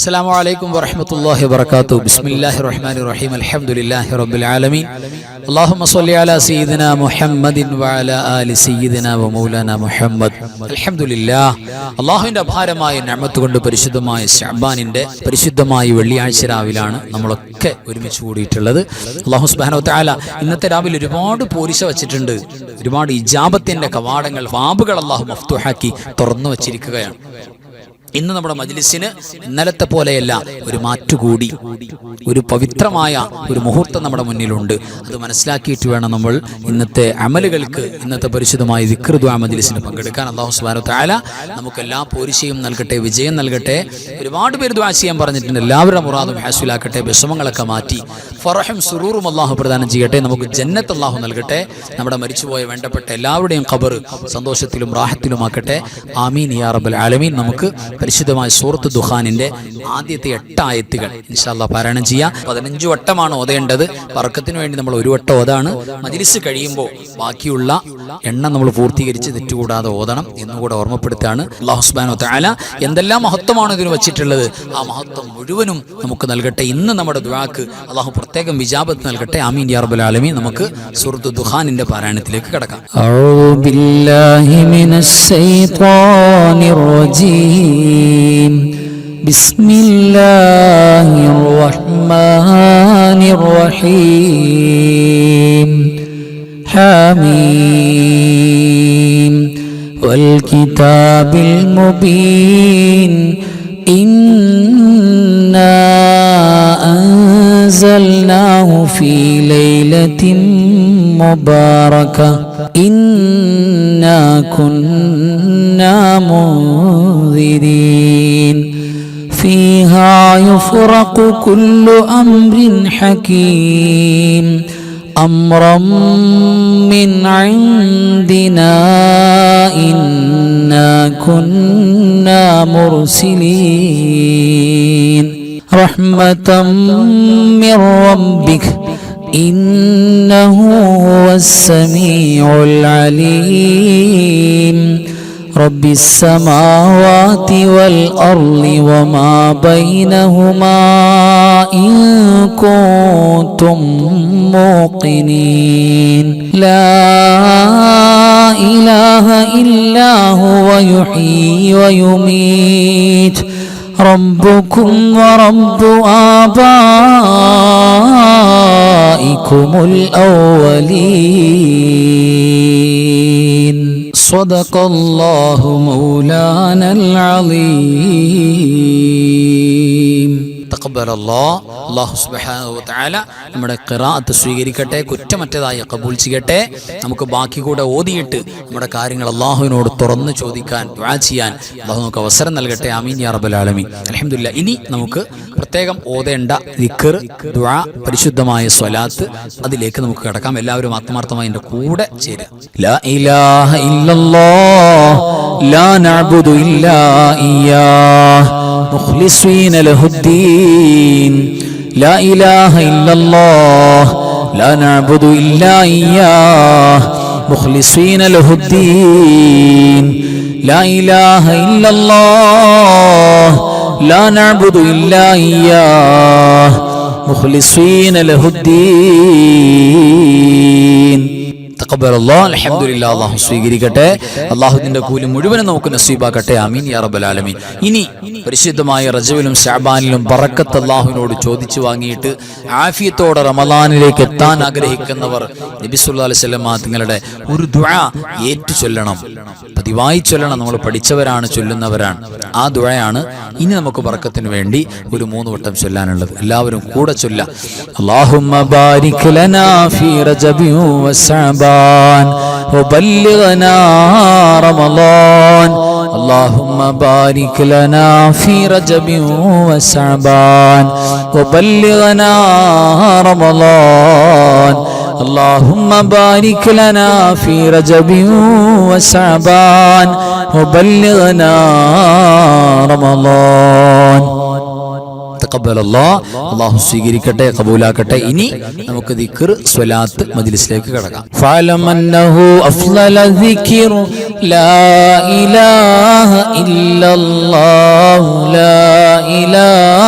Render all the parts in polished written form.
അസ്സലാമു അലൈക്കും വറഹ്മത്തുള്ളാഹി വബറകാതുഹു. ബിസ്മില്ലാഹിർ റഹ്മാനിർ റഹീം. അൽഹംദുലില്ലാഹി റബ്ബിൽ ആലമീൻ. അല്ലാഹുമ്മ സ്വല്ലി അലാ സയ്യിദിനാ മുഹമ്മദിൻ വഅലാ ആലി സയ്യിദിനാ വമൗലാനാ മുഹമ്മദ്. അൽഹംദുലില്ലാഹ്. അല്ലാഹുവിന്റെ അപാരമായ നിഅമത്ത് കൊണ്ട് പരിശുദ്ധമായ ശഅബാനിന്റെ പരിശുദ്ധമായ വെള്ളിയാഴ്ച രാവിലാണ് നമ്മളൊക്കെ ഒരുമിച്ച് കൂടിയിട്ടുള്ളത്. അല്ലാഹു സുബ്ഹാനഹു വ തആല ഇന്നത്തെ രാവിലെ ഒരുപാട് പോരിശ വെച്ചിട്ടുണ്ട്. ഒരുപാട് ഇജാബത്തിന്റെ കവാടങ്ങൾ, വാബുകൾ അല്ലാഹു മഫ്തൂഹാക്കി തുറന്നു വച്ചിരിക്കുകയാണ്. ഇന്ന് നമ്മുടെ മജ്ലിസിന് ഇന്നലത്തെ പോലെയല്ല, ഒരു മാറ്റുകൂടി, ഒരു പവിത്രമായ ഒരു മുഹൂർത്തം നമ്മുടെ മുന്നിലുണ്ട്. അത് മനസ്സിലാക്കിയിട്ട് വേണം നമ്മൾ ഇന്നത്തെ അമലുകൾക്ക്, ഇന്നത്തെ പരിശുദ്ധമായ ദിക്ർ ദുആ മജ്ലിസിന് പങ്കെടുക്കാൻ. അല്ലാഹു സുബ്ഹാനഹു വ തആല നമുക്ക് എല്ലാ പോരിശയും നൽകട്ടെ, വിജയം നൽകട്ടെ. ഒരുപാട് പേര് ദുആ ചെയ്യാൻ പറഞ്ഞിട്ടുണ്ട്. എല്ലാവരുടെ മുറാദും ഹാസിലാക്കട്ടെ, വിഷമങ്ങളൊക്കെ മാറ്റി ഫറഹും സുറൂറും അല്ലാഹു പ്രദാനം ചെയ്യട്ടെ. നമുക്ക് ജന്നത്ത് അല്ലാഹു നൽകട്ടെ. നമ്മുടെ മരിച്ചുപോയ വേണ്ടപ്പെട്ട എല്ലാവരുടെയും ഖബർ സന്തോഷത്തിലും റാഹത്തിലുമാക്കട്ടെ. ആമീൻ യാ റബ്ബൽ ആലമീൻ. നമുക്ക് പരിശുദ്ധമായ സൂറത്ത് ദുഖാനിന്റെ ആദ്യത്തെ 8 ആയത്തുകൾ ഇൻഷാ അല്ലാഹ് പാരായണം ചെയ്യാം. 15 വട്ടമാണ് ഓതേണ്ടത്. ബർക്കത്തിന് വേണ്ടി നമ്മൾ ഒരു വട്ടം ഓതാണ്. മജ്ലിസ് കഴിയുമ്പോൾ ബാക്കിയുള്ള എണ്ണം നമ്മൾ പൂർത്തീകരിച്ച് തെറ്റുകൂടാതെ ഓതണം എന്നുകൂടെ ഓർമ്മപ്പെടുത്താണ്. അല്ലാഹു സുബ്ഹാനഹു വ തആല എന്തെല്ലാം മഹത്വമാണ് ഇതിന് വെച്ചിട്ടുള്ളത്, ആ മഹത്വം മുഴുവനും നമുക്ക് നൽകട്ടെ. ഇന്ന് നമ്മുടെ ദുആക്ക് അല്ലാഹു പ്രത്യേകം വിജാബത്ത് നൽകട്ടെ. ആമീൻ യാ റബ്ബൽ ആലമീൻ. നമുക്ക് സൂറത്ത് ദുഖാനിന്റെ പാരായണത്തിലേക്ക് കടക്കാം. അഊദു ബില്ലാഹി മിനശ് ശൈത്വാനിർ റജീം. ബിസ്മില്ലാഹിർ റഹ്മാനിർ റഹീം. حميم والكتاب المبين إنا أنزلناه في ليلة مباركة إنا كنا منذرين فيها يفرق كل أمر حكيم أمرا من عندنا إنا كنا مرسلين رحمة من ربك إنه هو السميع العليم رب السماوات والأرض وما بينهما إن كنتم موقنين لا إله إلا هو يحيي ويميت ربكم ورب آبائكم الأولين صدق الله مولانا العظيم. അല്ലാഹു സുബ്ഹാനഹു വ തആല നമ്മുടെ ഖിറാഅത്ത് സ്വീകരിക്കട്ടെ, കുറ്റമറ്റതായി ഖബൂൽ ചെയ്യട്ടെ. നമുക്ക് ബാക്കി കൂടെ ഓതിയിട്ട് നമ്മുടെ കാര്യങ്ങൾ അല്ലാഹുവിനോട് തുറന്നു ചോദിക്കാൻ, ദുആ ചെയ്യാൻ അല്ലാഹു നമുക്ക് അവസരം നൽകട്ടെ. ആമീൻ യാ റബ്ബൽ ആലമീൻ. അൽഹംദുലില്ലാഹ്. ഇനി നമുക്ക് പ്രത്യേകം ഓതേണ്ട ദിക്ർ, ദുആ, പരിശുദ്ധമായ സ്വലാത്ത്, അതിലേക്ക് നമുക്ക് കടക്കാം. എല്ലാവരും ആത്മാർത്ഥമായി എൻ്റെ കൂടെ ചേരുക. ലാ ഇലാഹ ഇല്ലല്ലാഹ് ലാ നഅ്ബുദു ഇല്ലാ ഇയ്യാഹ് മുഖ്ലിസീന ലഹുദ്ദീൻ لا إله إلا الله لا نعبد إلا إياه مخلصين له الدين لا إله إلا الله لا نعبد إلا إياه مخلصين له الدين അൽഹംദുലില്ലാഹ്. അല്ലാഹു സ്വീകരിക്കട്ടെ. അല്ലാഹുവിന്റെ കൂലി മുഴുവനും നമുക്ക് നസീബാക്കട്ടെ. ആമീൻ യാ റബ്ബൽ ആലമീൻ. ഇനി പരിശുദ്ധമായ റജബിലും ശഅബാനിലും ബറക്കത്ത് അല്ലാഹുവിനോട് ചോദിച്ചു വാങ്ങിയിട്ട് ആഫിയത്തോടെ റമളാനിലേക്ക് എത്താൻ ആഗ്രഹിക്കുന്നവർ നബി സല്ലല്ലാഹു അലൈഹി വസല്ലം തങ്ങളുടെ ഒരു ദുആ ഏറ്റു ചൊല്ലണം, പതിവായി ചൊല്ലണം. നമ്മൾ പഠിച്ചവരാണ്, ചൊല്ലുന്നവരാണ്. ആ ദുആയാണ് ഇനി നമുക്ക് ബറക്കത്തിന് വേണ്ടി ഒരു 3 വട്ടം ചൊല്ലാനുള്ളത്. എല്ലാവരും കൂടെ ചൊല്ലാം. അല്ലാഹുമ്മ ബാരിക് ലനാ ഫീ റജബി വശഅബാൻ وبلغنا رمضان اللهم بارك لنا في رجب وشعبان وبلغنا رمضان اللهم بارك لنا في رجب وشعبان وبلغنا رمضان. അല്ലാഹു സ്വീകരിക്കട്ടെ, കബൂലാക്കട്ടെ. ഇനി നമുക്ക് ദിക്ർ, സ്വലാത്ത് മജ്ലിസിലേക്ക് കടക്കാം. ഫഅലം അന്നഹു അഫ്ളല ദിക്ർ ലാ ഇലാഹ ഇല്ലല്ലാഹു ലാ ഇലാഹ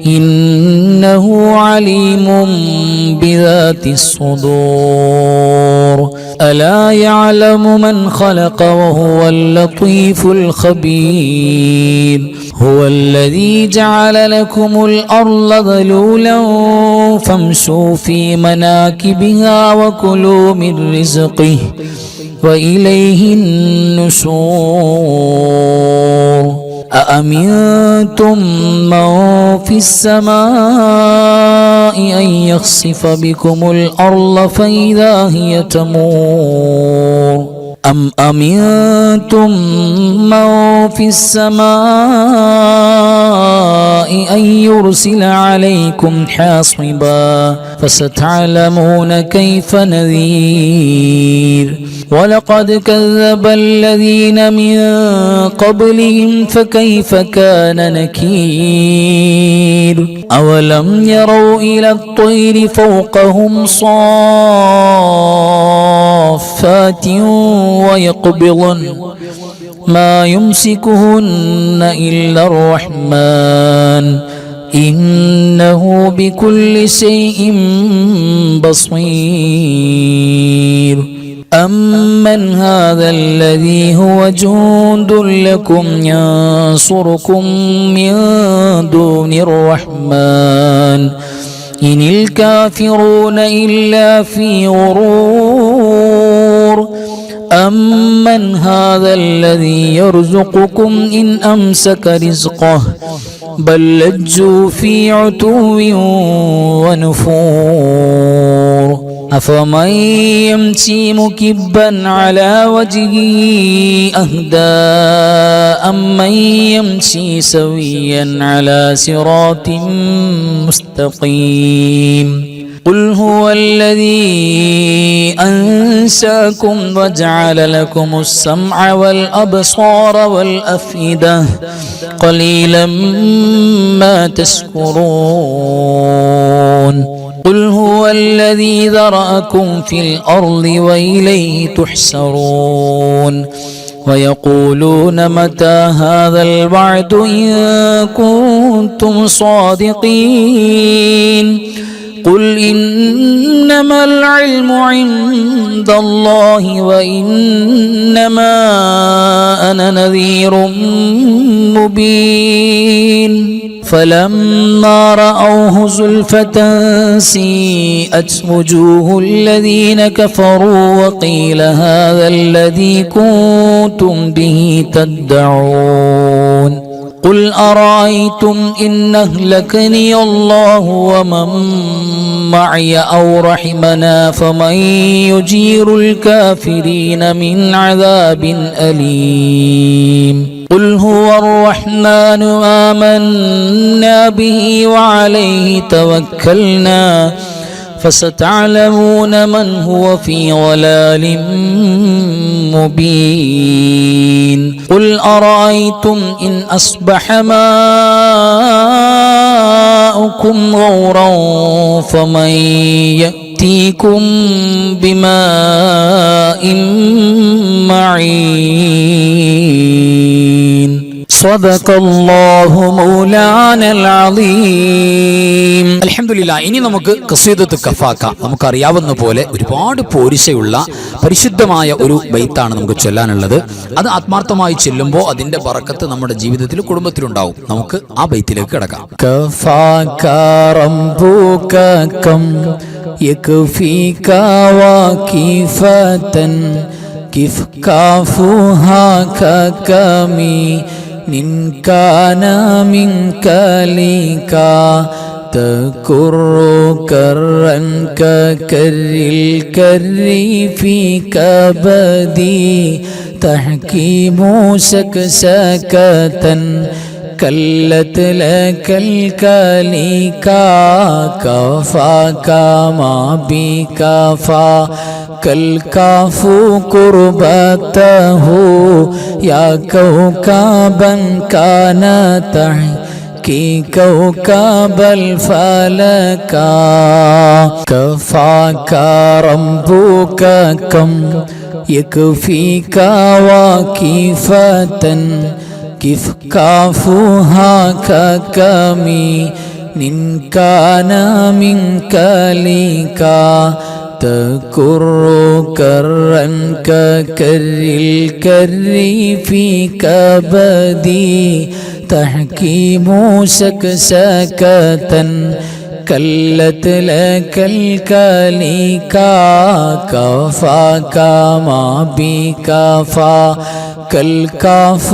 إنه عليم بذات الصدور ألا يعلم من خلق وهو اللطيف الخبير هو الذي جعل لكم الأرض ذلولا فامشوا في مناكبها وكلوا من رزقه وإليه النشور أأمنتم من في السماء أن يخسف بكم الأرض فإذا هي تمور أم أمنتم من في السماء أن يرسل عليكم حاصبا فستعلمون كيف نذير ولقد كذب الذين من قبلهم فكيف كان نكير أولم يروا إلى الطير فوقهم صافات ويقبضن ما يمسكهن إلا الرحمن إنه بكل شيء بصير أمن هذا الذي هو جند لكم ينصركم من دون الرحمن إن الكافرون إلا في غرور أمن هذا الذي يرزقكم إن أمسك رزقه بل لجوا في عتو ونفور أفمن يمشي مكبا على وجهه أهدى أمن يمشي سويا على صراط مستقيم قل هو الذي أنشأكم وجعل لكم السمع والأبصار والأفئدة قليلا ما تشكرون قل هو الذي ذرأكم في الأرض وإليه تحشرون ويقولون متى هذا الوعد إن كنتم صادقين قل إنما العلم عند الله وإنما أنا نذير مبين فلما رأوه زلفة سيئت وجوه الذين كفروا وقيل هذا الذي كنتم به تدعون قل أرأيتم إن أهلكني الله ومن معي أو رحمنا فمن يجير الكافرين من عذاب أليم قل هو الرحمن آمنا به وعليه توكلنا فستعلمون من هو في ضلال مبين قل أرأيتم إن أصبح ماؤكم غورا فمن يأتيكم بماء معين صدق الله مولانا العظيم അൽഹംദുലില്ലാ. ഇനി നമുക്ക് ഖസീദത്ത് കഫാക്ക, നമുക്കറിയാവുന്ന പോലെ ഒരുപാട് പോരിശയുള്ള പരിശുദ്ധമായ ഒരു ബൈത്താണ് നമുക്ക് ചൊല്ലാനുള്ളത്. അത് ആത്മാർത്ഥമായി ചെല്ലുമ്പോൾ അതിന്റെ ബറക്കത്ത് നമ്മുടെ ജീവിതത്തിൽ കുടുംബത്തിലുണ്ടാവും. നമുക്ക് ആ ബൈത്തിലേക്ക് കിടക്കാം. كفاك ربك كم يكفيك وكيفة كيف كافوها ككمي إن كان منك لك تكر كرا ككر الكر في كبدي تحكيم سكسكة كلت لك الكليكا كفاك ما بكفا كالكاف قربته يا كوكبا كان تحكي كوكب الفلكا كفاك ربك كم يكفيك وكيفة كيف كافوها ككمي നിൻകാന മിൻകലിക تكر كرا ككر الكر في كبدي تحكيم سكسكة كلت لك الكليكا كفاك ما بكفا كالكاف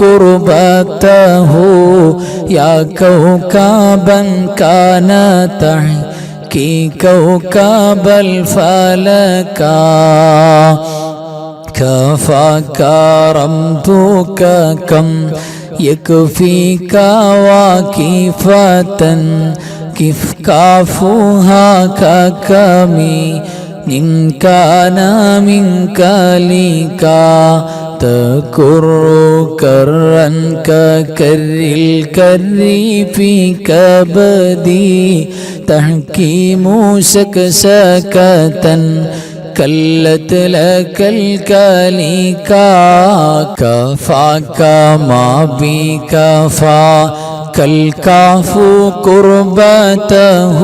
قربته يا كوكبا كان كي كوكب الفلكا كفاك رمتك كم يكفيك واكفة كيف كافوها ككمي إن كان منك ليكا تكر كرا ككر الكر في كبدي تحكيم سكسكة كلت لك الكليكا كفاك ما بكفا كالكاف قربته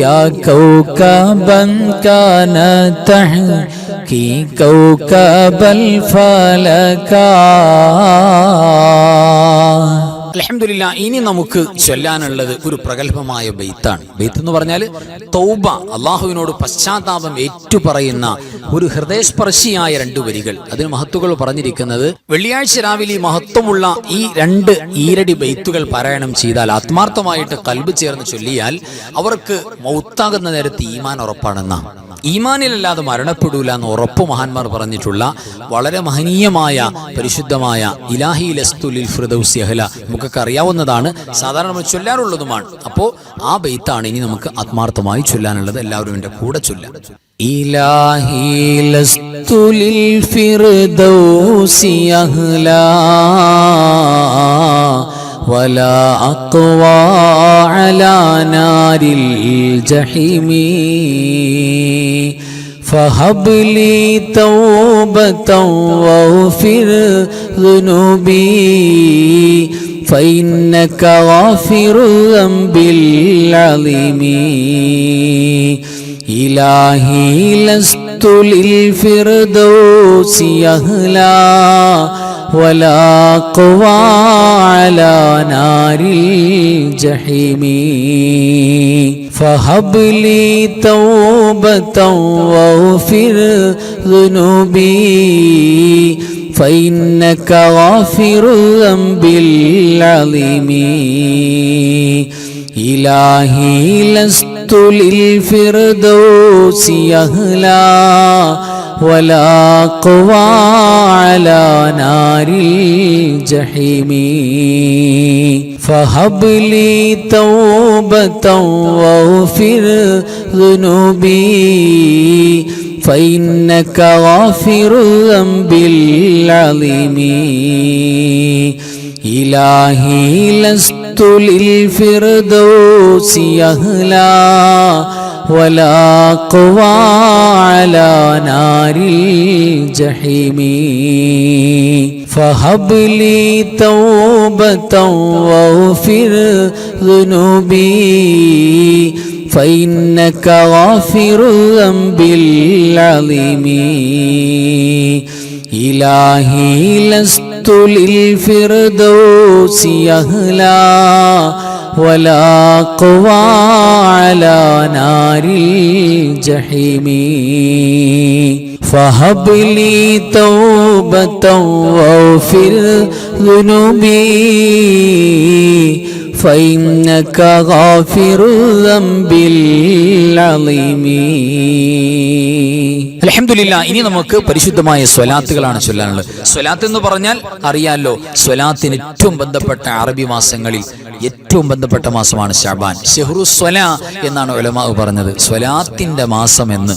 يا كوكبا كان تحكي كوكب الفلكا. അൽഹംദുലില്ലാ. ഇനി നമുക്ക് ചൊല്ലാനുള്ളത് ഒരു പ്രഗത്ഭമായ ബെയ്ത്താണ്. ബെയ്ത്ത് എന്ന് പറഞ്ഞാൽ തൗബ, അള്ളാഹുവിനോട് പശ്ചാത്താപം ഏറ്റുപറയുന്ന ഒരു ഹൃദയസ്പർശിയായ 2 വരികൾ. അതിന് മഹത്തുകൾ പറഞ്ഞിരിക്കുന്നത്, വെള്ളിയാഴ്ച രാവിലെ മഹത്വമുള്ള ഈ 2 ഈരടി ബെയ്ത്തുകൾ പാരായണം ചെയ്താൽ, ആത്മാർത്ഥമായിട്ട് കൽബ് ചേർന്ന് ചൊല്ലിയാൽ അവർക്ക് മൗത്താകുന്ന നേരത്ത് ഈമാൻ ഉറപ്പാണെന്നാണ്. ഈമാനിലല്ലാതെ മരണപ്പെടൂല എന്ന് ഉറപ്പ് മഹാന്മാർ പറഞ്ഞിട്ടുള്ള വളരെ മഹനീയമായ പരിശുദ്ധമായ ഇലാഹി ലസ്തു ലിൽ ഫിർദൗസി അഹ്ല നമുക്കൊക്കെ അറിയാവുന്നതാണ്, സാധാരണ നമ്മൾ ചൊല്ലാറുള്ളതുമാണ്. അപ്പോൾ ആ ബെയ്ത്താണ് ഇനി നമുക്ക് ആത്മാർത്ഥമായി ചൊല്ലാനുള്ളത്. എല്ലാവരും എൻ്റെ കൂടെ ചൊല്ലാം. ഇലാഹി ലസ്തു ലിൽ ഫിർദൗസി അഹ്ല ولا أقوى على نار الجحيم فهب لي توبة واغفر ذنوبي فإنك غافر الذنب العظيم إلهي لست للفردوس أهلا ولا قوى على نار الجحيم فهب لي توبة واغفر ذنوبي فإنك غافر الذنب العظيم إلهي لست للفردوس أهلا ولا قوى على نار الجحيم فهب لي توبة واغفر ذنوبي فإنك غافر الذنب العظيم إلهي لست للفردوس أهلا ولا قوى على نار الجحيم فهب لي توبة واغفر ذنوبي فإنك غافر الذنب العظيم إلهي لست للفردوس أهلا ولا قوى على نار الجحيم فهب لي توبة واغفر ذنوبي فإنك غافر الذنب العظيم. അൽഹംദുലില്ലാ. ഇനി നമുക്ക് പരിശുദ്ധമായ സ്വലാത്തുകളാണ് ചൊല്ലാനുള്ളത്. സ്വലാത്ത് എന്ന് പറഞ്ഞാൽ അറിയാലോ, സ്വലാത്തിന് ഏറ്റവും ബന്ധപ്പെട്ട അറബി മാസങ്ങളിൽ ഏറ്റവും ബന്ധപ്പെട്ട മാസമാണ് ശഅബാൻ. ഷഹ്റു സ്വലാ എന്നാണ് ഉലമാ പറഞ്ഞത്, സ്വലാത്തിന്റെ മാസം എന്ന്.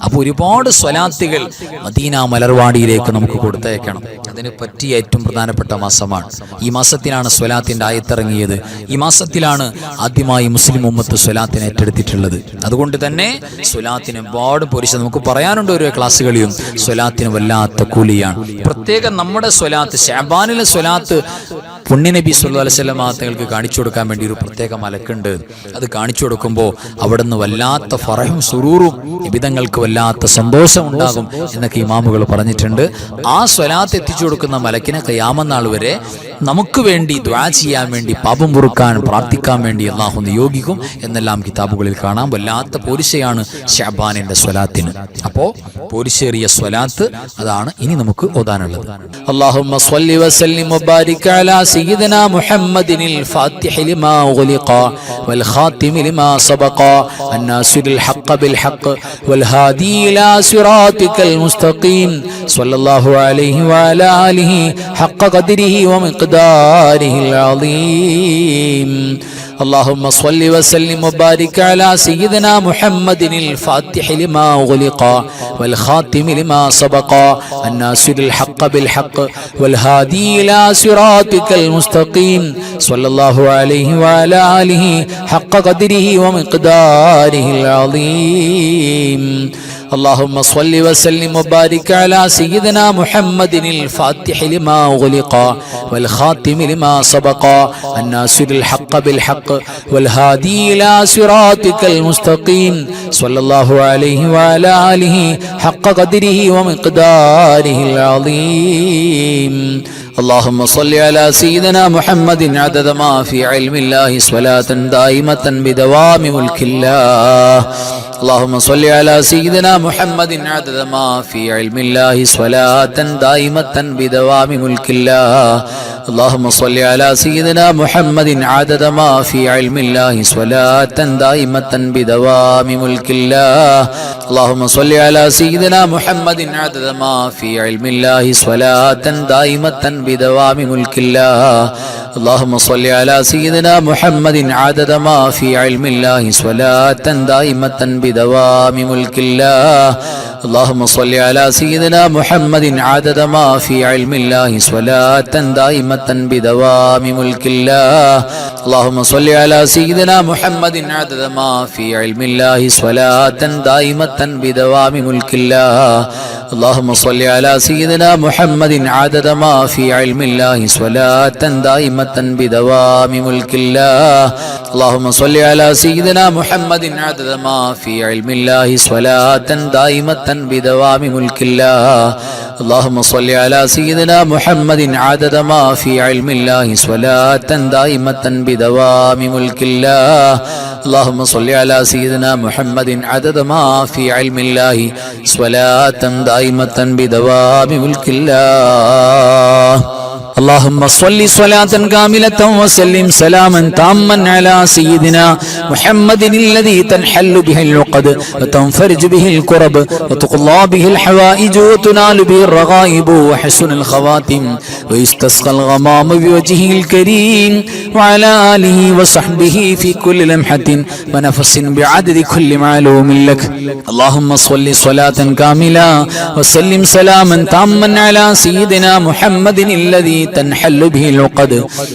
അപ്പോൾ ഒരുപാട് സ്വലാത്തുകൾ മദീന മലർവാടിയിലേക്ക് നമുക്ക് കൊടുത്തയക്കണം. അതിന് പറ്റിയ ഏറ്റവും പ്രധാനപ്പെട്ട മാസമാണ് ഈ മാസത്തിലാണ് സ്വലാത്തിന്റെ ആയത്തിറങ്ങിയത്. ഈ മാസത്തിലാണ് ആദ്യമായി മുസ്ലിം ഉമ്മത്ത് സ്വലാത്തിനെ ഏറ്റെടുത്തിട്ടുള്ളത്. അതുകൊണ്ട് തന്നെ സ്വലാത്തിന് ഒരുപാട് പോരിശ നമുക്ക് പറയാനുണ്ട്. ഓരോ ക്ലാസ്സുകളിലും സ്വലാത്തിന് വല്ലാത്ത കൂലിയാണ്. പ്രത്യേകം നമ്മുടെ സ്വലാത്ത്, ശഅബാനിലെ സ്വലാത്ത് പുണ്യനബി സല്ലല്ലാഹു അലൈഹി വസല്ലം തങ്ങൾക്ക് കാണിച്ചു കൊടുക്കാൻ വേണ്ടി ഒരു പ്രത്യേക മലക്കുണ്ട്. അത് കാണിച്ചു കൊടുക്കുമ്പോൾ അവിടുന്ന് വല്ലാത്ത ഫറഹും സുറൂറും നിബിതങ്ങൾക്ക് വല്ലാത്ത സന്തോഷം ഉണ്ടാകും എന്നൊക്കെ ഇമാമുകൾ പറഞ്ഞിട്ടുണ്ട്. ആ സ്വലാത്ത് എത്തിച്ചു കൊടുക്കുന്ന മലക്കിനെ ഖിയാമത്ത് നാൾ വരെ നമുക്ക് വേണ്ടി ദുആ ചെയ്യാൻ വേണ്ടി, പാപം പൊറുക്കാൻ പ്രാർത്ഥിക്കാൻ വേണ്ടി അല്ലാഹു നിയോഗിക്കും എന്നെല്ലാം കിതാബുകളിൽ കാണാം. വല്ലാത്ത പോരിശയാണ് ശഅബാനിന്റെ സ്വലാത്തിന്. അപ്പോൾ പോരിശേറിയ സ്വലാത്ത് അതാണ് ഇനി നമുക്ക് ഓതാനുള്ളത്. അല്ലാഹുമ്മ സ്വല്ലി വസല്ലിം വബാരിക് അലാ സയ്യിദിനാ മുഹമ്മദിനിൽ ഫാത്തിഹി ലിമാ ഉഗ്ലിഖ വൽ ഖാതിമി ലിമാ സബഖ അന്നാസിറിൽ ഹഖ് ബിൽ ഹഖ് വൽ ഹാദി ഇലാ സിറാതികൽ മുസ്തഖീം സ്വല്ലല്ലാഹു അലൈഹി വഅലാ ആലിഹി ഹഖ് ഖദ്രിഹി വമിഖ്ദാരിഹിൽ അളീം. اللهم صل وسلم وبارك على سيدنا محمد الفاتح لما أغلق والخاتم لما سبق الناصر الحق بالحق والهادي إلى صراطك المستقيم صلى الله عليه وعلى آله حق قدره ومقداره العظيم. اللهم صل وسلم وبارك على سيدنا محمد الفاتح لما أغلق والخاتم لما سبق الناصر الحق بالحق والهادي إلى صراطك المستقيم صلى الله عليه وعلى آله حق قدره ومقداره العظيم. اللهم صل على سيدنا محمد عدد ما في علم الله صلاة دائمة بدوام ملك الله. اللهم صل على سيدنا محمد عدد ما في علم الله صلاة دائمة بدوام ملك الله. اللهم صل على سيدنا محمد عدد ما في علم الله صلاة دائمة بدوام ملك الله. اللهم صل على سيدنا محمد عدد ما في علم الله صلاة دائمة بدوام ملك الله. اللهم صل على سيدنا محمد عدد ما في علم الله صلاة دائمة بدوام ملك الله. اللهم صل على سيدنا محمد عدد ما في علم الله صلاة دائمة بدوام ملك الله. اللهم صل على سيدنا محمد عدد ما في علم الله صلاة دائمة بدوام ملك الله. اللهم صل على سيدنا محمد عدد ما في علم الله صلاة دائمة بدوام ملك الله. اللهم صل على سيدنا محمد عدد ما في علم الله صلاة دائمة بدوام ملك الله. اللهم صل على سيدنا محمد عدد ما في علم الله صلاة دائمة بدوام ملك الله. اللهم صل على سيدنا محمد عدد ما في علم الله صلاة دائمة بدوام ملك الله. اللهم صل صلاة كاملة وسلم سلاما تاما على سيدنا محمد الذي تنحل به العقد وتنفرج به الكرب وتقضى به الحوائج وتنال به الرغائب وحسن الخواتم ويستسقى الغمام بوجهه الكريم وعلى آله وصحبه في كل لمحة ونفس بعدد كل معلوم لك. اللهم صل صلاة كاملة وسلم سلاما تاما على سيدنا محمد الذي تنحل به العقد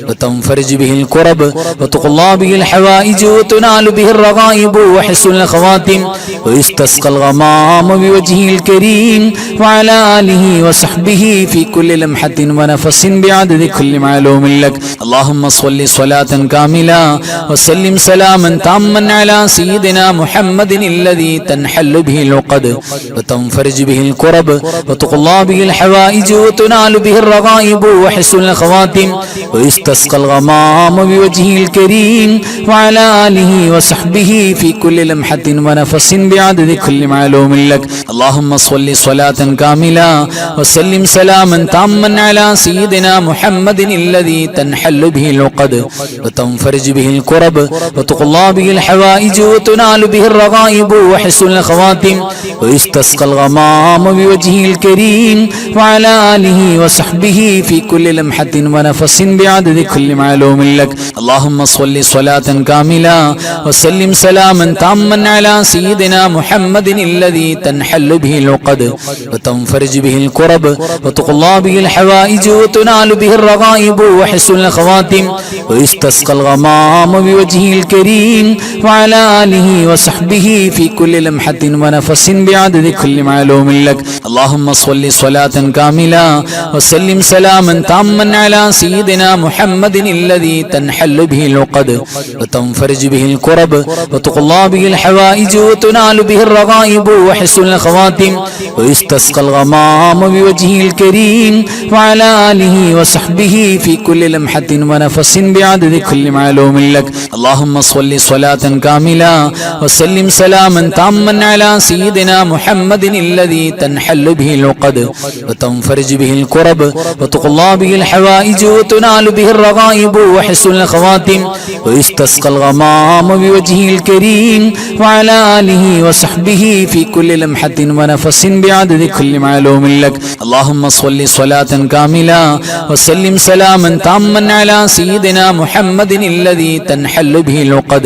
وتنفرج به الكرب وتقضى به الحوائج وتنال به الرغائب وحسن الخواتم ويستسقى الغمام بوجهه الكريم وعلى آله وصحبه في كل لمحة ونفس بعدد كل معلوم لك. اللهم صل صلاة كاملة وسلم سلاما تاما على سيدنا محمد الذي تنحل به العقد وتنفرج به الكرب وتقضى به الحوائج وتنال به الرغائب وحسن الخواتم ويستسقى الغمام بوجهه الكريم وعلى آله وصحبه في كل لمحة ونفس بعدد كل معلوم لك. اللهم صل صلاة كاملة وسلم سلاما تاما على سيدنا محمد الذي تنحل به العقد وتنفرج به الكرب وتقضى به الحوائج وتنال به الرغائب وحسن الخواتم ويستسقى الغمام بوجهه الكريم وعلى آله وصحبه في كل لمحة ونفس بعدد كل معلوم لك. اللهم صل صلاة كاملة وسلم سلاما تاما على سيدنا محمد الذي تنحل به العقد وتنفرج به الكرب وتقضى به الحوائج وتنال به الرغائب وحسن الخواتم ويستسقى الغمام بوجهه الكريم وعلى آله وصحبه في كل لمحة ونفس بعدد كل معلوم لك. اللهم صل صلاة كاملة وسلم سلاما تاما تاما على سيدنا محمد الذي تنحل به العقد وتنفرج به الكرب وتقضى به الحوائج وتنال به الرغائب وحسن الخواتم ويستسقى الغمام بوجهه الكريم وعلى آله وصحبه في كل لمحة ونفس بعدد كل معلوم لك. اللهم صل صلاة كاملة وسلم سلاما تاما على سيدنا محمد الذي تنحل به العقد وتنفرج به الكرب وتقضى به الحوائج وتنال به الرغائب وحسن الخواتم ويستسقى الغمام بوجهه الكريم وعلى آله وصحبه في كل لمحة ونفس بعدد كل معلوم لك. اللهم صل صلاة كاملة وسلم سلاما تاما على سيدنا محمد الذي تنحل به العقد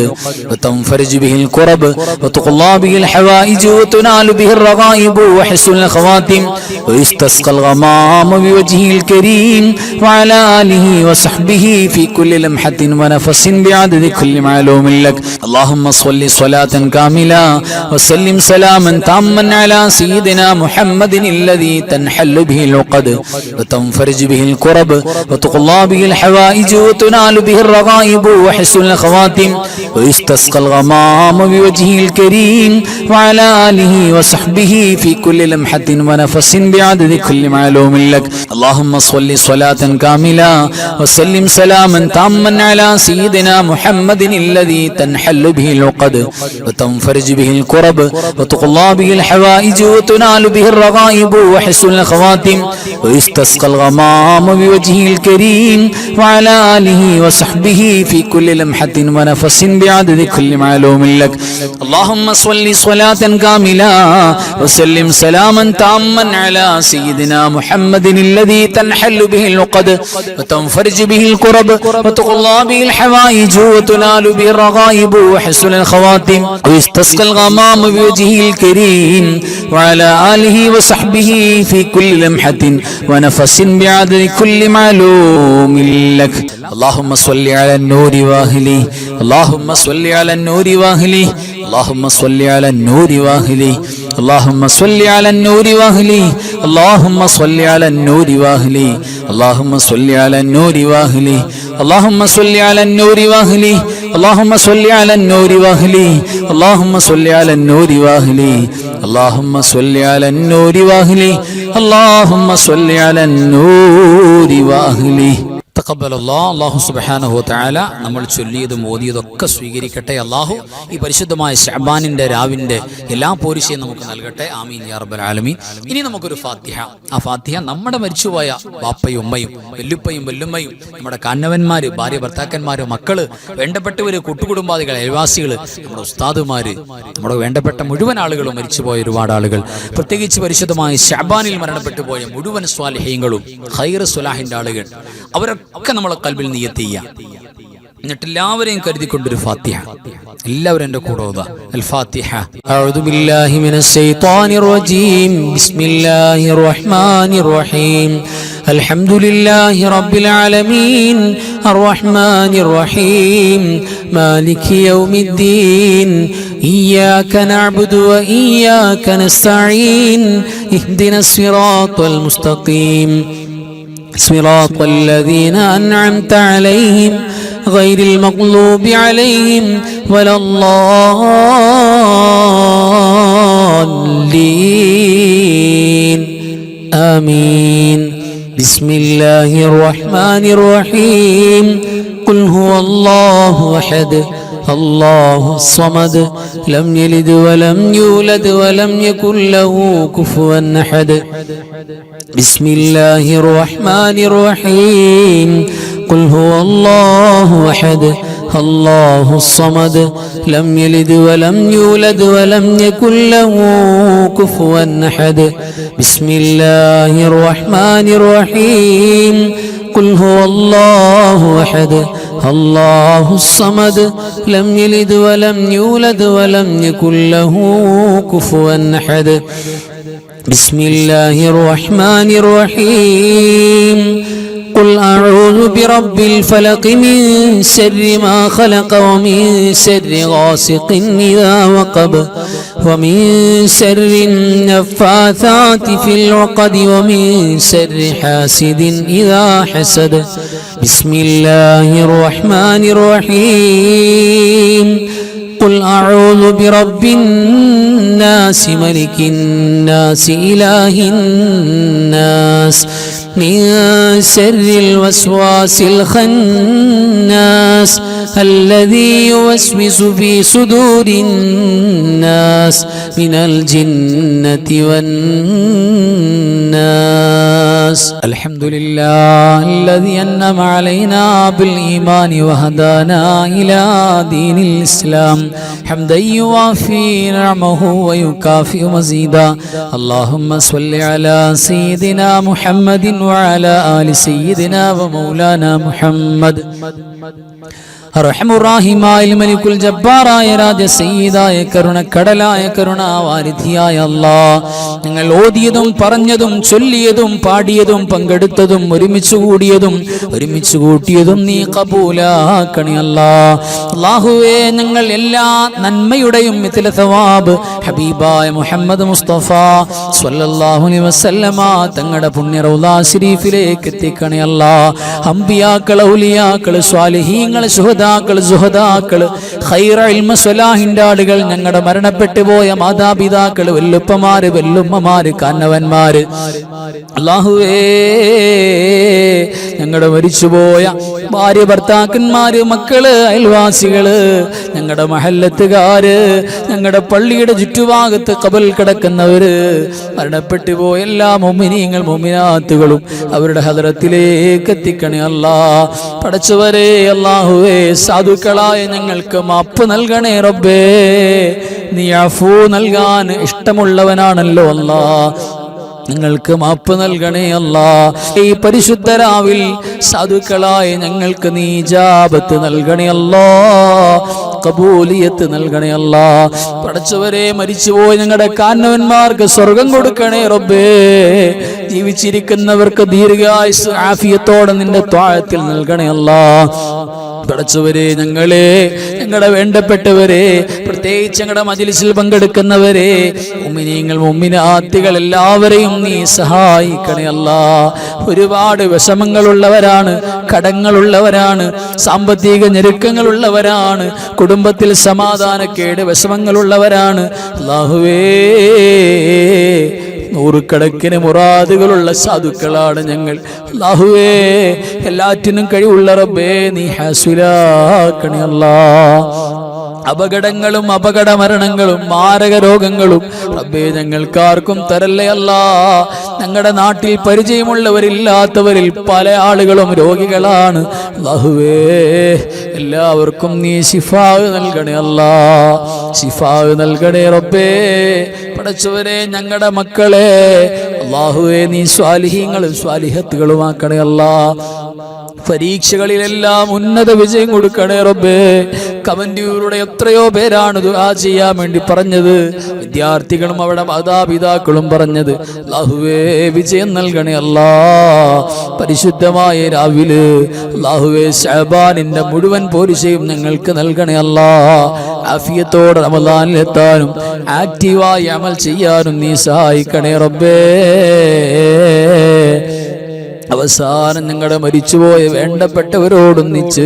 وتنفرج به الكرب وتقضى به الحوائج وتنال به الرغائب وحسن الخواتم ويستسقى الغمام بوجهه الكريم وعلى آله وصحبه في كل لمحة ونفس بعدد كل معلوم لك. اللهم صل صلاة كاملة وسلم سلاما تاما على سيدنا محمد الذي تنحل به العقد وتنفرج به الكرب وتقضى به الحوائج وتنال به الرغائب وحسن الخواتم ويستسقى الغمام بوجهه الكريم وعلى آله وصحبه في كل لمحة ونفس بعدد كل معلوم لك. اللهم صل صلاة كاملة وسلم سلاما تاما على سيدنا محمد الذي تنحل به العقد وتنفرج به الكرب وتقضى به الحوائج وتنال به الرغائب وحسن الخواتم ويستسقى الغمام بوجهه الكريم وعلى آله وصحبه في كل لمحة ونفس بعدد كل معلوم لك. اللهم صل صلاة كاملة وسلم سلاما تاما على سيدنا محمد الذي تنحل به العقد وتنفرج به الكرب وتقضى به الحوائج وتنال به الرغائب وحسن الخواتم ويستسقى الغمام بوجهه الكريم وعلى آله وصحبه في كل لمحة ونفس بعدد كل معلوم لك. اللهم صل على النور واهله. اللهم صل على النور واهله. اللهم صل على النور واهله. اللهم صل على النور واهله. اللهم صل على النور واهله. اللهم صل على النور واهله. اللهم صل على النور واهله. اللهم صل على النور واهله. اللهم صل على النور واهله. اللهم صل على النور واهله. اللهم صل على النور واهله. അല്ലാഹു സുബ്ഹാനഹു വതആല നമ്മൾ ചൊല്ലിയതും ഓതിയതൊക്കെ സ്വീകരിക്കട്ടെ. അല്ലാഹു ഈ പരിശുദ്ധമായ ശഅബാനിന്റെ രാവിന്റെ എല്ലാ പോരിശയും നമുക്ക് നൽകട്ടെ. ആമീൻ യാ റബ്ബൽ ആലമീൻ. ഇനി നമുക്കൊരു ഫാത്തിഹ. ആ ഫാത്തിഹ നമ്മുടെ മരിച്ചുപോയ ബാപ്പയും ഉമ്മയും വല്ലുപ്പയും വല്ലുമ്മയും നമ്മുടെ കാരണവന്മാര്, ഭാര്യ ഭർത്താക്കന്മാര്, മക്കള്, വേണ്ടപ്പെട്ടവര്, കൂട്ടുകുടുംബാദികൾ, അയൽവാസികള്, നമ്മുടെ ഉസ്താദുമാര്, നമ്മുടെ വേണ്ടപ്പെട്ട മുഴുവൻ ആളുകളും മരിച്ചുപോയ ഒരുപാട് ആളുകൾ, പ്രത്യേകിച്ച് പരിശുദ്ധമായ ശഅബാനിൽ മരണപ്പെട്ടു പോയ മുഴുവൻ സ്വാലിഹീങ്ങളും ഖൈർ സ്വലാഹിന്റെ ആളുകൾ, അവരൊക്കെ നമ്മളെ കൽബിൽ നിയ്യത്ത് ചെയ്യാം. എന്നിട്ട് എല്ലാവരെയും കരുതിക്കൊണ്ടൊരു ഫാത്തിഹ. എല്ലാവരും എൻ്റെ കൂടെ ഓതുക. അൽ ഫാത്തിഹ. അഊദു ബില്ലാഹി മിനശ് ശൈത്വാനിർ റജീം. ബിസ്മില്ലാഹിർ റഹ്മാനിർ റഹീം. അൽഹംദുലില്ലാഹി റബ്ബിൽ ആലമീൻ. അർറഹ്മാനിർ റഹീം. മാലികി യൗമിദ്ദീൻ. ഇയ്യാക നഅ്ബുദു വ ഇയ്യാക നസ്തഈൻ. ഇഹ്ദിനസ് സിറാത്തൽ മുസ്തഖീം. صراط الذين أنعمت عليهم غير المغضوب عليهم ولا الضالين آمين. بسم الله الرحمن الرحيم. قل هو الله أحد الله الصمد لم يلد ولم يولد ولم يكن له كفوا أحد. بسم الله الرحمن الرحيم. قل هو الله أحد الله الصمد لم يلد ولم يولد ولم يكن له كفوا أحد. بسم الله الرحمن الرحيم. قل هو الله أحد الله الصمد لم يلد ولم يولد ولم يكن له كفوا أحد. بسم الله الرحمن الرحيم. قل أعوذ برب الفلق من شر ما خلق ومن شر غاسق إذا وقب ومن شر النفاثات في العقد ومن شر حاسد إذا حسد بسم الله الرحمن الرحيم قل أعوذ برب الناس ملك الناس إله الناس من شر الوسواس الخناس الذي يوسوس في صدور الناس من الجنة والناس الحمد لله الذي أنعم علينا بالإيمان وهدانا إلى دين الإسلام حمدا يوافي نعمه ويكافئ مزيدا اللهم صل على سيدنا محمد وعلى آل سيدنا ومولانا محمد റഹ്മുറാഹിമായ മലിക്കുൽ ജബ്ബാറായ രാജ സയ്യിദായ കരുണക്കടലായ കരുണാവാരിധിയായ അല്ലാഹ് ഞങ്ങൾ ഓതിയതും പറഞ്ഞതും ചൊല്ലിയതും പാടിയതും പങ്കെടുത്തതും ഒരുമിച്ച് കൂടിയതും ഒരുമിച്ച് കൂട്ടിയതും നീ ഖബൂലാക്കണേ അല്ലാഹ്. അല്ലാഹുവേ ഞങ്ങൾ എല്ലാ നന്മയുടെയും മിത്ല സവാബ് ഹബീബായ മുഹമ്മദ് മുസ്തഫ സ്വല്ലല്ലാഹു അലൈഹി വസല്ലമ തങ്ങളുടെ പുണ്യ റൗള ശരീഫിലേക്ക് എത്തിക്കണേ അല്ലാഹ്. അംബിയാക്കൾ ഔലിയാക്കൾ സ്വാലിഹീങ്ങൾ സുഹദാക്കൾ ഖൈറ ഇൽമ സ്വലാഹിന്റെ ആളുകൾ ഞങ്ങളുടെ മരണപ്പെട്ടു പോയ മാതാപിതാക്കൾ വല്ലുപ്പമാര് വല്ലുമ്മമാര് കാരണവന്മാര് അല്ലാഹുവേ ഞങ്ങളുടെ മരിച്ചുപോയ ഭാര്യ ഭർത്താക്കന്മാര് മക്കള് അയൽവാസികള് ഞങ്ങളുടെ മഹല്ലത്തുകാര് ഞങ്ങളുടെ പള്ളിയുടെ ചുറ്റുഭാഗത്ത് ഖബറിൽ കിടക്കുന്നവര് മരണപ്പെട്ടു പോയ എല്ലാ മുഅ്മിനീങ്ങൾ മുഅ്മിനാത്തുകളും അവരുടെ ഹദറത്തിലേക്ക് എത്തിക്കണേ അല്ലാഹ്. പടച്ചവരെ അല്ലാഹുവേ സാധുക്കളായ ഞങ്ങൾക്ക് മാപ്പ് നൽകണേ റബ്ബേ. നീ അഫൂ നൽകാൻ ഇഷ്ടമുള്ളവനാണല്ലോ അല്ലാഹ്. ഞങ്ങൾക്ക് മാപ്പ് നൽകണേ അല്ലാഹ്. ഈ പരിശുദ്ധ രാവിൽ സാധുക്കളായ ഞങ്ങൾക്ക് നീ ഇജാബത്ത് നൽകണേ അല്ലാഹ്, കബൂലിയത്ത് നൽകണേ അല്ലാഹ്. പടച്ചവരെ മരിച്ചുപോയി ഞങ്ങളുടെ കാരണവന്മാർക്ക് സ്വർഗം കൊടുക്കണേ റബ്ബേ. ജീവിച്ചിരിക്കുന്നവർക്ക് ദീർഘായുസ് ആഫിയത്തോടെ നിന്റെ ത്വാഅത്തിൽ നൽകണേ അല്ലാഹ്. പടച്ചവരെ ഞങ്ങളെ ഞങ്ങളുടെ വേണ്ടപ്പെട്ടവരെ പ്രത്യേകിച്ച് ഞങ്ങളുടെ മജ്‌ലിസിൽ പങ്കെടുക്കുന്നവരെ മുഅ്മിനീങ്ങൾ മുഅ്മിനാത്തുകൾ എല്ലാവരെയും നീ സഹായിക്കണേ അല്ലാഹ്. ഒരുപാട് വിഷമങ്ങളുള്ളവരാണ്, കടങ്ങളുള്ളവരാണ്, സാമ്പത്തിക ഞെരുക്കങ്ങളുള്ളവരാണ്, കുടുംബത്തിൽ സമാധാനക്കേട് വിഷമങ്ങളുള്ളവരാണ് അല്ലാഹുവേ. നൂറുകണക്കിന് മുറാദുകളുള്ള സാധുക്കളാണ് ഞങ്ങൾ അല്ലാഹുവേ. എല്ലാറ്റിനും കഴിവുള്ള റബ്ബേ നീ ഹാസിലാക്കണേ അല്ലാഹ്. അപകടങ്ങളും അപകട മരണങ്ങളും മാരക രോഗങ്ങളും റബ്ബേ ഞങ്ങൾക്കാർക്കും തരല്ലേ അല്ലാഹ്. ഞങ്ങളുടെ നാട്ടിൽ പരിചയമുള്ളവരില്ലാത്തവരിൽ പല ആളുകളും രോഗികളാണ് അല്ലാഹുവേ. എല്ലാവർക്കും നീ ശിഫാ നൽകണേ അല്ലാഹ്, ശിഫാ നൽകണേ റബ്ബേ. പടച്ചവരെ ഞങ്ങളുടെ മക്കളെ അല്ലാഹുവേ നീ സ്വാലിഹീങ്ങളും സ്വാലിഹത്തുകളുമാക്കണേ അല്ലാഹ്. പരീക്ഷകളിലെല്ലാം ഉന്നത വിജയം കൊടുക്കണേ റബ്ബേ. കമന്റൂരുടെ എത്രയോ പേരാണ് ദുആ ചെയ്യാൻ വേണ്ടി പറഞ്ഞത്, വിദ്യാർത്ഥികളും അവരുടെ മാതാപിതാക്കളും പറഞ്ഞത്. അല്ലാഹുവേ വിജയം നൽകണേ അല്ലാഹ്. പരിശുദ്ധമായ രാവിലെ അല്ലാഹുവേ ശഅബാനിന്റെ മുഴുവൻ പോരിശയും ഞങ്ങൾക്ക് നൽകണേ അല്ലാഹ്. ആഫിയത്തോടെ റമളാനിലെത്താനും ആക്റ്റീവായി അമൽ ചെയ്യാനും നീ സഹായിക്കണേ റബ്ബേ. അവസാനം ഞങ്ങളുടെ മരിച്ചുപോയ വേണ്ടപ്പെട്ടവരോടൊന്നിച്ച്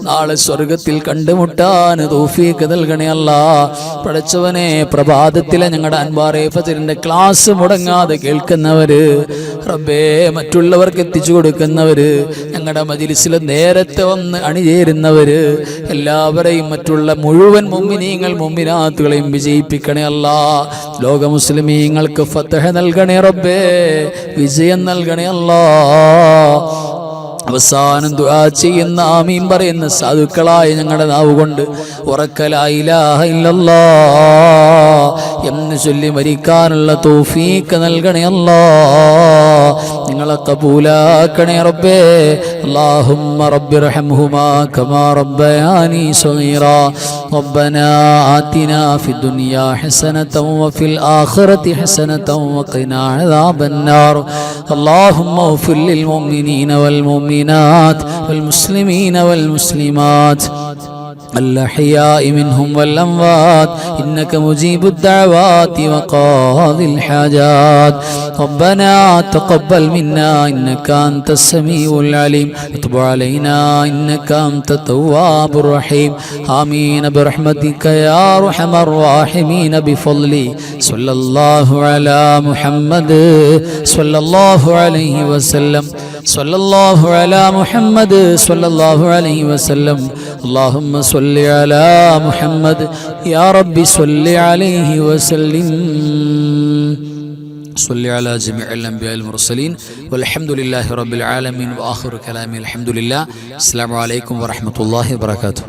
നാളെ സ്വർഗത്തിൽ കണ്ടുമുട്ടാൻ തൗഫീഖ് നൽകണേ അല്ലാഹ്. പടച്ചവനെ പ്രഭാതത്തിലെ ഞങ്ങളുടെ അൻവാർ ഫജറിന്റെ ക്ലാസ് മുടങ്ങാതെ കേൾക്കുന്നവര് റബ്ബേ, മറ്റുള്ളവർക്ക് എത്തിച്ചു കൊടുക്കുന്നവര്, ഞങ്ങളുടെ മജ്‌ലിസിൽ നേരത്തെ വന്ന് അണിചേരുന്നവര് എല്ലാവരെയും മറ്റുള്ള മുഴുവൻ മുഅ്മിനീങ്ങൾ മുഅ്മിനാത്തുകളെയും വിജയിപ്പിക്കണേ അല്ലാഹ്. ലോക മുസ്ലിമീങ്ങൾക്ക് ഫത്ഹ് നൽകണേ റബ്ബേ, വിജയം നൽകണേ അല്ലാഹ്. അവസാനം ദുആ ചെയ്യുന്ന ആമീൻ പറയുന്ന സാധുക്കളായ ഞങ്ങളുടെ നാവ് കൊണ്ട് ഉറക്കെ ലാ ഇലാഹ ഇല്ലല്ലാഹ് എന്ന് ചൊല്ലി മരിക്കാനുള്ള തൗഫീഖ് നൽകണേ അല്ലാഹ്. നിങ്ങളെ ഖബൂലാക്കണേ റബ്ബേ. അല്ലാഹുമ്മ റബ്ബിർഹംഹുമാ കമാ റബ്ബയാനി സഗീറാ. റബ്ബനാ ആതിനാ ഫിദ്ദുനിയാ ഹസനതൻ വഫിൽ ആഖിറതി ഹസനതൻ വഖിനാ അദാബന്നാർ. അല്ലാഹുമ്മ ഗ്ഫിർ ലിൽ മുഅ്മിനീന വൽ മുഅ്മിനാത്ത് വൽ മുസ്ലിമീന വൽ മുസ്ലിമാത്ത് الأحياء منهم والأموات إنك مجيب الدعوات وقاضي الحاجات. ربنا تقبل منا إنك أنت السميع العليم وتب علينا إنك أنت التواب الرحيم. آمين برحمتك يا أرحم الراحمين بفضلي. صلى الله على محمد صلى الله عليه وسلم. صلى الله على محمد صلى الله عليه وسلم. اللهم صل على محمد يا رب صل عليه وسلم. صل على جميع الأنبياء المرسلين والحمد لله رب العالمين. وآخر كلامي الحمد لله. السلام عليكم ورحمة الله وبركاته.